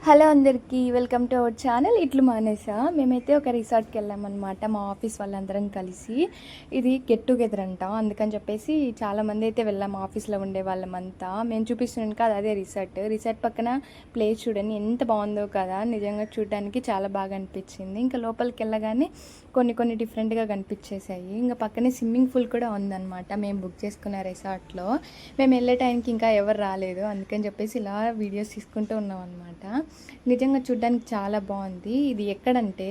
Hello అందరికీ welcome to our channel ఇట్లు మానేసా. మేమైతే ఒక రిసార్ట్కి వెళ్ళామన్నమాట మా ఆఫీస్ వాళ్ళందరం కలిసి. ఇది గెట్ టుగెదర్ అంట, అందుకని చెప్పేసి చాలామంది అయితే వెళ్ళాము ఆఫీస్లో ఉండే వాళ్ళమంతా. మేము చూపిస్తున్నాను కదా అదే రిసార్ట్ పక్కన ప్లేస్ చూడండి ఎంత బాగుందో కదా, నిజంగా చూడడానికి చాలా బాగా అనిపించింది. ఇంకా లోపలికి వెళ్ళగానే కొన్ని డిఫరెంట్గా కనిపించేసాయి. ఇంకా పక్కనే స్విమ్మింగ్ పూల్ కూడా ఉందన్నమాట మేము బుక్ చేసుకున్న రిసార్ట్లో. మేము వెళ్ళే టైంకి ఇంకా ఎవరు రాలేదు, అందుకని చెప్పేసి ఇలా వీడియోస్ తీసుకుంటూ ఉన్నాం అనమాట. నిజంగా చూడ్డానికి చాలా బాగుంది. ఇది ఎక్కడంటే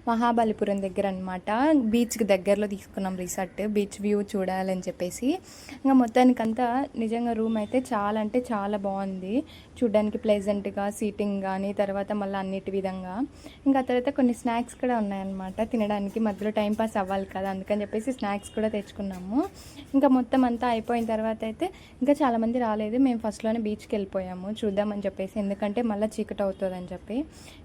మహాబలిపురం దగ్గర అనమాట, బీచ్కి దగ్గరలో తీసుకున్నాం రిసార్ట్, బీచ్ వ్యూ చూడాలని చెప్పేసి. ఇంకా మొత్తానికంతా నిజంగా రూమ్ అయితే చాలా అంటే చాలా బాగుంది చూడ్డానికి, ప్లెజెంట్గా సీటింగ్ కానీ, తర్వాత మళ్ళీ అన్నిటి విధంగా. ఇంకా తర్వాత కొన్ని స్నాక్స్ కూడా ఉన్నాయన్నమాట తినడానికి, మధ్యలో టైంపాస్ అవ్వాలి కదా అందుకని చెప్పేసి స్నాక్స్ కూడా తెచ్చుకున్నాము. ఇంకా మొత్తం అంతా అయిపోయిన తర్వాత అయితే ఇంకా చాలామంది రాలేదు, మేము ఫస్ట్లోనే బీచ్కి వెళ్ళిపోయాము చూద్దామని చెప్పేసి, ఎందుకంటే మళ్ళీ చీకటి అవుతుందని చెప్పి.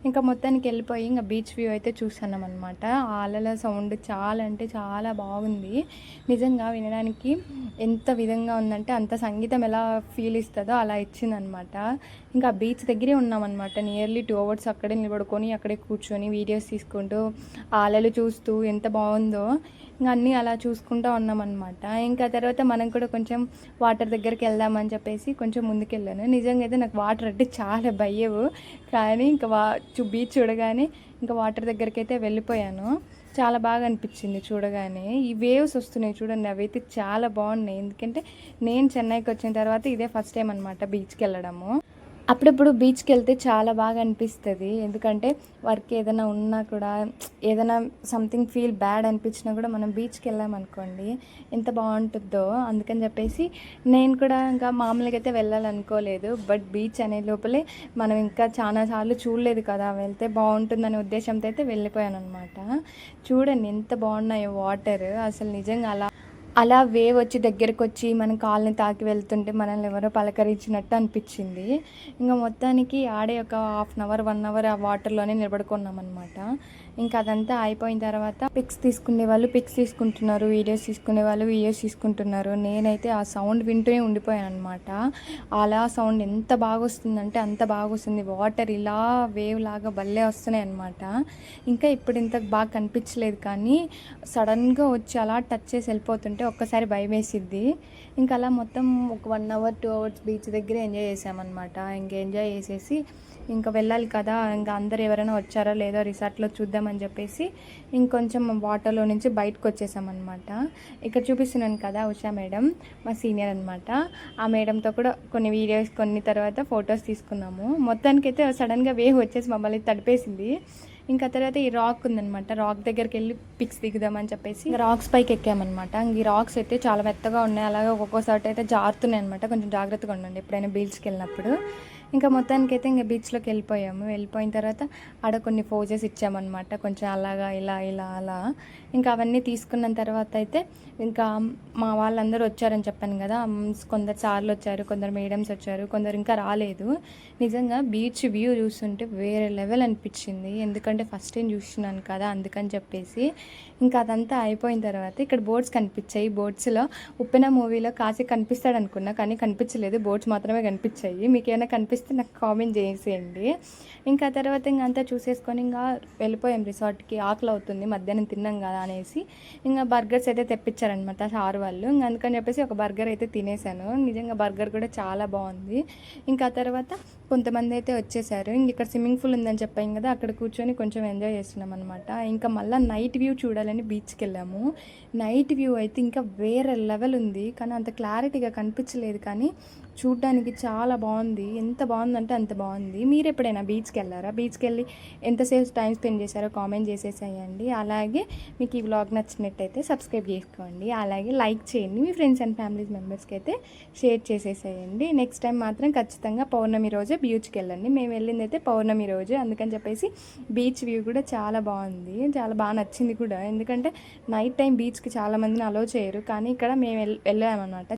ఇంకా మొత్తానికి వెళ్ళిపోయి ఇంకా బీచ్ వ్యూ అయితే చూస్తున్నాం అనమాట. ఆ అలల సౌండ్ చాలా అంటే చాలా బాగుంది, నిజంగా వినడానికి ఎంత విధంగా ఉందంటే అంత సంగీతం ఎలా ఫీల్ ఇస్తుందో అలా ఇచ్చిందనమాట. ఇంకా బీచ్ దగ్గరే ఉన్నామన్నమాట, నియర్లీ 2 hours అక్కడే నిలబడుకొని అక్కడే కూర్చొని వీడియోస్ తీసుకుంటూ ఆ అలలు చూస్తూ ఎంత బాగుందో ఇంకా అన్నీ అలా చూసుకుంటూ ఉన్నామన్నమాట. ఇంకా తర్వాత మనం కూడా కొంచెం వాటర్ దగ్గరికి వెళ్దామని చెప్పేసి కొంచెం ముందుకెళ్ళాను. నిజంగా అయితే నాకు వాటర్ అంటే చాలా భయము, కానీ ఇంకా బీచ్ చూడగానే ఇంకా వాటర్ దగ్గరికి అయితే వెళ్ళిపోయాను. చాలా బాగా అనిపించింది చూడగానే. ఈ వేవ్స్ వస్తున్నాయి చూడండి, అవి అయితే చాలా బాగున్నాయి. ఎందుకంటే నేను చెన్నైకి వచ్చిన తర్వాత ఇదే ఫస్ట్ టైం అనమాట బీచ్కి వెళ్ళడము. అప్పుడప్పుడు బీచ్కి వెళ్తే చాలా బాగా అనిపిస్తుంది, ఎందుకంటే వర్క్ ఏదైనా ఉన్నా కూడా, ఏదైనా సంథింగ్ ఫీల్ బ్యాడ్ అనిపించినా కూడా మనం బీచ్కి వెళ్ళామనుకోండి ఎంత బాగుంటుందో. అందుకని చెప్పేసి నేను కూడా ఇంకా మామూలుగా అయితే వెళ్ళాలనుకోలేదు, బట్ బీచ్ అనే లోపలే మనం ఇంకా చాలాసార్లు చూడలేదు కదా, వెళ్తే బాగుంటుందనే ఉద్దేశంతో అయితే వెళ్ళిపోయాను అనమాట. చూడండి ఎంత బాగున్నాయో వాటర్, అసలు నిజంగా అలా వేవ్ వచ్చి దగ్గరకు వచ్చి మన కాళ్ళని తాకి వెళ్తుంటే మనల్ని ఎవరో పలకరించినట్టు అనిపించింది. ఇంకా మొత్తానికి ఆడే ఒక 1/2 1 hour ఆ వాటర్లోనే నిలబడుకున్నాం అనమాట. ఇంకా అదంతా అయిపోయిన తర్వాత పిక్స్ తీసుకునే వాళ్ళు పిక్స్ తీసుకుంటున్నారు, వీడియోస్ తీసుకునే వాళ్ళు వీడియోస్ తీసుకుంటున్నారు. నేనైతే ఆ సౌండ్ వింటూనే ఉండిపోయాను అనమాట. అలా సౌండ్ ఎంత బాగా వస్తుందంటే అంత బాగా వస్తుంది, వాటర్ ఇలా వేవ్ లాగా భలే వస్తున్నాయి అనమాట. ఇంకా ఇప్పుడు ఇంత బాగా కనిపించలేదు, కానీ సడన్గా వచ్చి అలా టచ్ చేసి వెళ్ళిపోతుంటే ఒక్కసారి భయం వేసిద్ది. ఇంకా అలా మొత్తం ఒక 1 hour 2 hours బీచ్ దగ్గర ఎంజాయ్ చేసామన్నమాట. ఇంకా ఎంజాయ్ చేసేసి ఇంకా వెళ్ళాలి కదా, ఇంకా అందరు ఎవరైనా వచ్చారో లేదో రిసార్ట్లో చూద్దామని చెప్పేసి ఇంకొంచెం వాటర్లో నుంచి బయటకు వచ్చేసామన్నమాట. ఇక్కడ చూపిస్తున్నాను కదా ఉషా మేడం, మా సీనియర్ అనమాట. ఆ మేడంతో కూడా కొన్ని వీడియోస్ తర్వాత ఫొటోస్ తీసుకున్నాము. మొత్తానికైతే సడన్గా వేవ్ వచ్చేసి మమ్మల్ని తడిపేసింది. ఇంకా తర్వాత ఈ రాక్ ఉందనమాట, రాక్ దగ్గరికి వెళ్ళి పిక్స్ దిగుదామని చెప్పేసి రాక్స్ పైకి ఎక్కామన్నమాట. ఇంక ఈ రాక్స్ అయితే చాలా మెత్తగా ఉన్నాయి, అలాగే ఒక్కొక్కసారి అయితే జారుతున్నాయి అనమాట. కొంచెం జాగ్రత్తగా ఉండండి ఎప్పుడైనా బీచ్కి వెళ్ళినప్పుడు. ఇంకా మొత్తానికైతే ఇంకా బీచ్లోకి వెళ్ళిపోయిన తర్వాత ఆడ కొన్ని పోజెస్ ఇచ్చామన్నమాట, కొంచెం అలాగా ఇలా ఇలా అలా. ఇంకా అవన్నీ తీసుకున్న తర్వాత అయితే ఇంకా మా వాళ్ళందరూ వచ్చారని చెప్పాను కదా, కొందరు సార్లు వచ్చారు, కొందరు మేడమ్స్ వచ్చారు, కొందరు ఇంకా రాలేదు. నిజంగా బీచ్ వ్యూ చూస్తుంటే వేరే లెవెల్ అనిపించింది, ఎందుకంటే ఫస్ట్ టైం చూస్తున్నాను కదా అందుకని చెప్పేసి. ఇంకా అదంతా అయిపోయిన తర్వాత ఇక్కడ బోట్స్ కనిపించాయి. బోట్స్లో ఉప్పెన మూవీలో కాశీ కనిపిస్తాడు అనుకున్నా, కానీ కనిపించలేదు, బోట్స్ మాత్రమే కనిపించాయి. మీకు ఏమైనా కనిపిస్తే నాకు కామెంట్ చేసేయండి. ఇంకా తర్వాత అంతా చూసేసుకొని ఇంకా వెళ్ళిపోయాం రిసార్ట్కి. ఆకలి అవుతుంది, మధ్యాహ్నం తిన్నాం కదా అనేసి ఇంకా బర్గర్స్ అయితే తెప్పించారనమాట సార్ వాళ్ళు. ఇంకా అందుకని చెప్పేసి ఒక బర్గర్ అయితే తినేసాను. నిజంగా బర్గర్ కూడా చాలా బాగుంది. ఇంకా తర్వాత కొంతమంది అయితే వచ్చేసారు. ఇంక ఇక్కడ స్విమ్మింగ్ పూల్ ఉందని చెప్పాం కదా, అక్కడ కూర్చొని కొంచెం ఎంజాయ్ చేస్తున్నాం అనమాట. ఇంకా మళ్ళీ నైట్ వ్యూ చూడాలని బీచ్కి వెళ్ళాము. నైట్ వ్యూ అయితే ఇంకా వేరే లెవెల్ ఉంది, కానీ అంత క్లారిటీగా కనిపించలేదు, కానీ చూడ్డానికి చాలా బాగుంది. ఎంత బాగుందంటే అంత బాగుంది. మీరు ఎప్పుడైనా బీచ్కి వెళ్ళారా? బీచ్కి వెళ్ళి ఎంతసేపు టైం స్పెండ్ చేశారో కామెంట్ చేసేసేయండి. అలాగే మీకు ఈ వ్లాగ్ నచ్చినట్టయితే సబ్స్క్రైబ్ చేసుకోండి, అలాగే లైక్ చేయండి, మీ ఫ్రెండ్స్ అండ్ ఫ్యామిలీ మెంబర్స్కి అయితే షేర్ చేసేసేయండి. నెక్స్ట్ టైం మాత్రం ఖచ్చితంగా పౌర్ణమి రోజే బీచ్కి వెళ్ళండి. మేము వెళ్ళింది అయితే పౌర్ణమి రోజు, అందుకని చెప్పేసి బీచ్ వ్యూ కూడా చాలా బాగుంది, చాలా బాగా నచ్చింది కూడా. ఎందుకంటే నైట్ టైం బీచ్కి చాలామందిని అలో చేయరు, కానీ ఇక్కడ మేము వెళ్ళామన్నమాట.